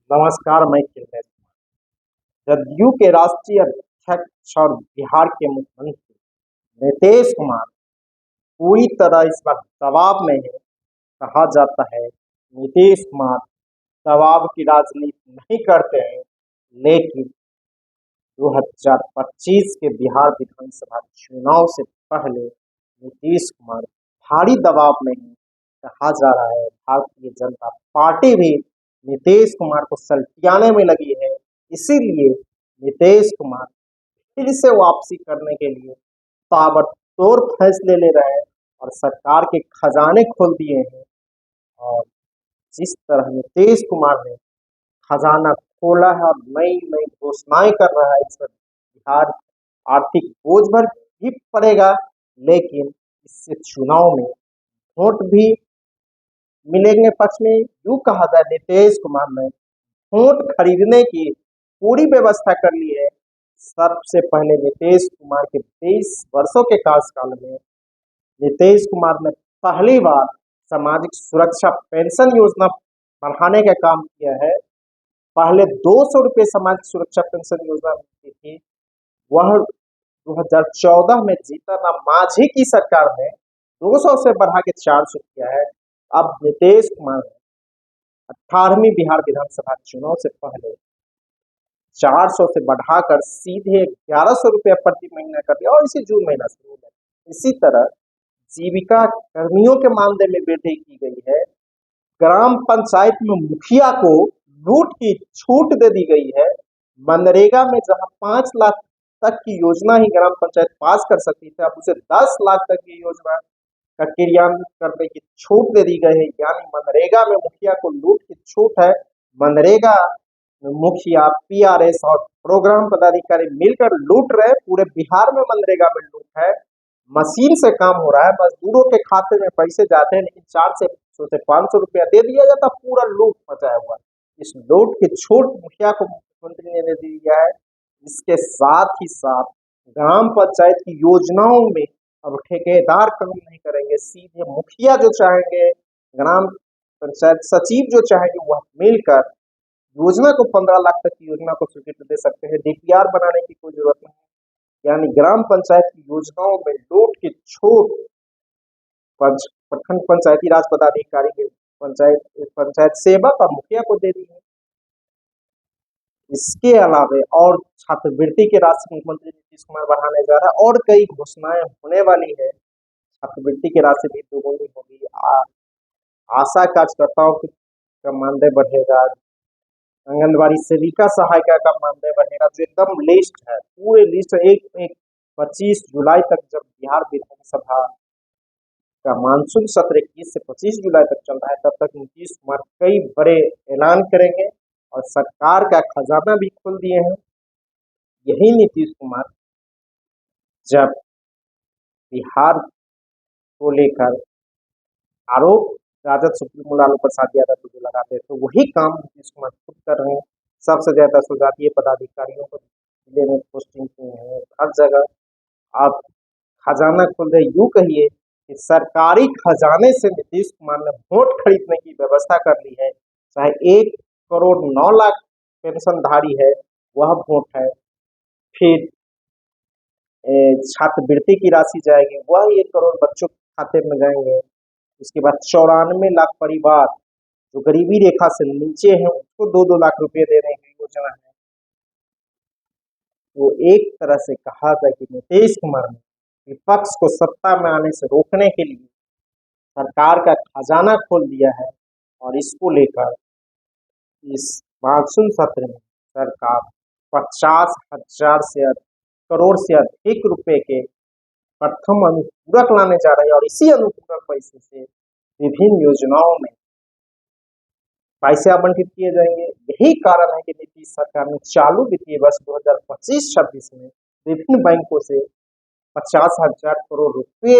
नमस्कार, मैं किन्नर। जदयू के राष्ट्रीय अध्यक्ष और बिहार के मुख्यमंत्री नीतीश कुमार पूरी तरह इस बार दबाव में है। कहा जाता है नीतीश कुमार दबाव की राजनीति नहीं करते हैं, लेकिन 2025 के बिहार विधानसभा चुनाव से पहले नीतीश कुमार भारी दबाव में है। कहा जा रहा है भारतीय जनता पार्टी भी नीतीश कुमार को सल्टियाने में लगी है। इसीलिए नीतीश कुमार फिर से वापसी करने के लिए ताबड़तोड़ फैसले ले रहे हैं और सरकार के खजाने खोल दिए हैं। और जिस तरह नीतीश कुमार ने खजाना खोला है और नई नई घोषणाएं कर रहा है, इस पर बिहार आर्थिक बोझ भर भी पड़ेगा, लेकिन इससे चुनाव में वोट भी मिलेंगे पक्ष में। यूं कहा जाए नीतीश कुमार ने वोट खरीदने की पूरी व्यवस्था कर ली है। सबसे पहले नीतीश कुमार के 23 वर्षों के कार्यकाल में नीतीश कुमार ने पहली बार सामाजिक सुरक्षा पेंशन योजना बढ़ाने का काम किया है। पहले 200 रुपये सामाजिक सुरक्षा पेंशन योजना मिलती थी, वह 2014 में जीतन मांझी की सरकार ने 200 से बढ़ा के 400 किया है। अब नीतीश कुमार ने 18वीं बिहार विधानसभा चुनाव से पहले 400 से बढ़ाकर सीधे 1100 रुपया प्रति महीना कर दिया और इसी जून महीना से हो गया। इसी तरह जीविका कर्मियों के मानदेय में वृद्धि की गई है। ग्राम पंचायत में मुखिया को लूट की छूट दे दी गई है। मनरेगा में जहां 5 लाख तक की योजना ही ग्राम पंचायत पास कर सकती थी, अब उसे 10 लाख तक की योजना का क्रियान्वित करने की छूट दे दी गई है। यानी मनरेगा में मुखिया को लूट की छूट है। मनरेगा में मुखिया, पीआरएस और प्रोग्राम पदाधिकारी मिलकर लूट रहे। पूरे बिहार में मनरेगा में लूट है। मशीन से काम हो रहा है, मजदूरों के खाते में पैसे जाते हैं, लेकिन 400 से 500 रुपया दे दिया जाता, पूरा लूट मचाया हुआ। इस लूट की छूट मुखिया को मुख्यमंत्री ने दे दिया है। इसके साथ ही साथ ग्राम पंचायत की योजनाओं में अब ठेकेदार काम नहीं करेंगे, सीधे मुखिया जो चाहेंगे, ग्राम पंचायत सचिव जो चाहेंगे, वह मिलकर योजना को 15 लाख तक की योजना को स्वीकृति दे सकते हैं। डीपीआर बनाने की कोई जरूरत नहीं। यानी ग्राम पंचायत की योजनाओं में लूट की छूट प्रखंड पंचायती राज पदाधिकारी के पंचायत सेवक और मुखिया को दे दी है। इसके अलावा और छात्रवृत्ति की राशि मुख्यमंत्री नीतीश कुमार बढ़ाने जा रहा है और कई घोषणाएं होने वाली है। छात्रवृत्ति की राशि भी दोगुनी होगी। आशा कार्यकर्ताओं का मानदेय बढ़ेगा। आंगनबाड़ी सेविका सहायिका का मानदेय बढ़ेगा, जो एकदम लिस्ट है, पूरे लिस्ट एक 25 जुलाई तक जब बिहार विधानसभा का मानसून सत्र 21 से 25 जुलाई तक चल रहा है, तब तक नीतीश कुमार कई बड़े ऐलान करेंगे और सरकार का खजाना भी खोल दिए हैं। यही नीतीश कुमार जब बिहार को लेकर आरोप राजद सुप्रीमो लालू प्रसाद यादव को जो लगाते हैं, तो वही काम नीतीश कुमार खुद कर रहे हैं। सबसे ज्यादा सुजातीय पदाधिकारियों को जिले में पोस्टिंग किए हैं, हर जगह आप खजाना खोल रहे। यूं कहिए कि सरकारी खजाने से नीतीश कुमार ने वोट खरीदने की व्यवस्था कर ली है। चाहे 1,09,00,000 पेंशनधारी है, वह वोट है। फिर छात्रवृत्ति की राशि जाएगी, वह 1 करोड़ बच्चों के खाते में जाएंगे। उसके बाद 94 लाख परिवार जो गरीबी रेखा से नीचे है, उसको 2-2 लाख रुपए देने की योजना है। तो एक तरह से कहा जाए कि नीतीश कुमार ने विपक्ष को सत्ता में आने से रोकने के लिए सरकार का खजाना खोल दिया है और इसको लेकर इस मानसून सत्र में सरकार 50,000 करोड़ से अधिक रुपए के प्रथम अनुपूरक लाने जा रही है और इसी अनुपूरक पैसे से विभिन्न योजनाओं में पैसे आवंटित किए जाएंगे। यही कारण है कि नीतीश सरकार ने चालू वित्तीय वर्ष 2025-26 में विभिन्न बैंकों से 50,000 करोड़ रुपए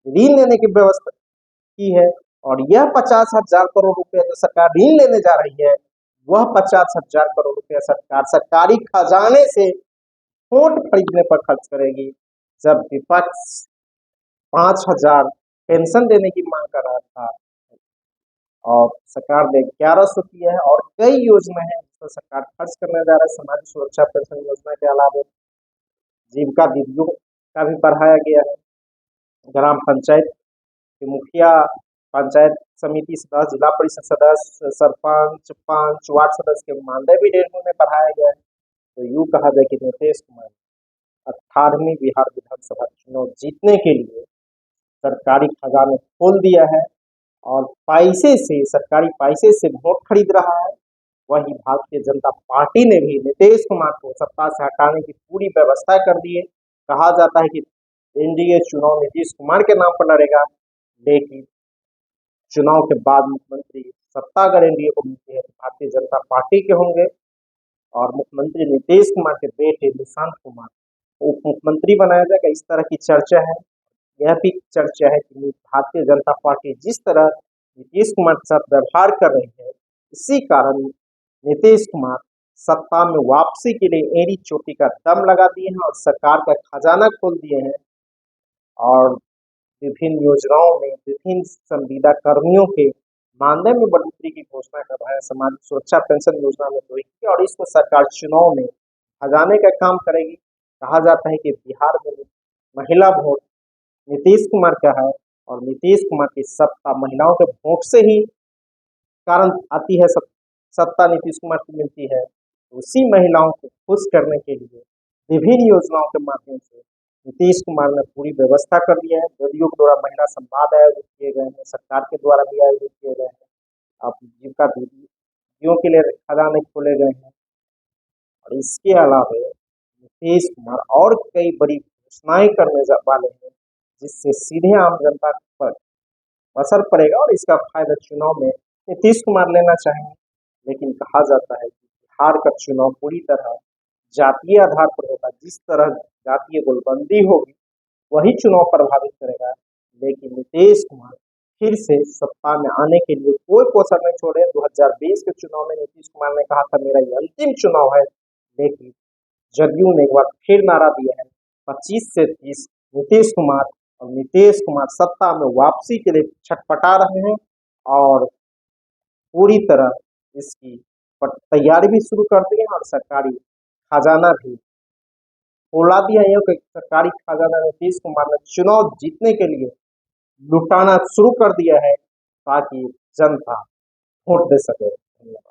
ऋण लेने की व्यवस्था की है। और यह 50,000 करोड़ रुपए जो सरकार ऋण लेने जा रही है, वह 50,000 करोड़ रुपए सरकार सरकारी खजाने से वोट खरीदने पर खर्च करेगी। जब विपक्ष 5,000 पेंशन देने की मांग कर रहा था, और सरकार ने 1100 किया है और कई योजना है जिस पर सरकार खर्च करने जा रहा है। सामाजिक सुरक्षा पेंशन योजना के अलावा जीविका दीदियों का भी बढ़ाया गया है। ग्राम पंचायत के मुखिया, पंचायत समिति सदस्य, जिला परिषद सदस्य, सरपंच, पंच, वार्ड सदस्य के मानदेय भी 1.5 में बढ़ाया गया है। तो यूं कहा जाए कि नीतीश कुमार 18वीं बिहार विधानसभा चुनाव जीतने के लिए सरकारी खजाने खोल दिया है और पैसे से, सरकारी पैसे से वोट खरीद रहा है। वही भारतीय जनता पार्टी ने भी नीतीश कुमार को सत्ता से हटाने की पूरी व्यवस्था कर दी है। कहा जाता है कि एनडीए चुनाव नीतीश कुमार के नाम पर लड़ेगा, लेकिन चुनाव के बाद मुख्यमंत्री सत्ता अगर एनडीए को मिलती है तो भारतीय जनता पार्टी के होंगे और मुख्यमंत्री नीतीश कुमार के बेटे निशांत कुमार को उप मुख्यमंत्री बनाया जाएगा। इस तरह की चर्चा है। यह भी चर्चा है कि भारतीय जनता पार्टी जिस तरह नीतीश कुमार के साथ व्यवहार कर रही है, इसी कारण नीतीश कुमार सत्ता में वापसी के लिए एड़ी चोटी का दम लगा दिए हैं और सरकार का खजाना खोल दिए हैं और विभिन्न योजनाओं में विभिन्न संविदा कर्मियों के मानदेय में बढ़ोतरी की घोषणा कर रहा है। सामाजिक सुरक्षा पेंशन योजना में तो की और इसको सरकार चुनाव में भगाने का काम करेगी। कहा जाता है कि बिहार में महिला वोट नीतीश कुमार का है और नीतीश कुमार की सत्ता महिलाओं के वोट से ही कारण आती है, सत्ता नीतीश कुमार को मिलती है। तो उसी महिलाओं को खुश करने के लिए विभिन्न योजनाओं के माध्यम से नीतीश कुमार ने पूरी व्यवस्था कर दिया है। जदयू के द्वारा महिला संवाद आयोजित किए गए हैं, सरकार के द्वारा भी आयोजित किए गए हैं। अब जीविका दीदियों के लिए खजाने खोले गए हैं और इसके अलावा नीतीश कुमार और कई बड़ी घोषणाएं करने वाले हैं जिससे सीधे आम जनता पर असर पड़ेगा और इसका फायदा चुनाव में नीतीश कुमार लेना चाहेंगे। लेकिन कहा जाता है कि बिहार का चुनाव पूरी तरह जातीय आधार पर होगा। जिस तरह जातीय गोलबंदी होगी वही चुनाव प्रभावित करेगा। लेकिन नीतीश कुमार फिर से सत्ता में आने के लिए कोई कसर नहीं छोड़े। 2020 के चुनाव में नीतीश कुमार ने कहा था मेरा ये अंतिम चुनाव है, लेकिन जदयू ने एक बार फिर नारा दिया है 25 से 30 नीतीश कुमार, और नीतीश कुमार सत्ता में वापसी के लिए छटपटा रहे हैं और पूरी तरह इसकी तैयारी भी शुरू कर दी है और सरकारी खजाना भी खोला दिया है। कि सरकारी खजाना नीतीश कुमार ने चुनाव जीतने के लिए लुटाना शुरू कर दिया है ताकि जनता वोट दे सके। धन्यवाद।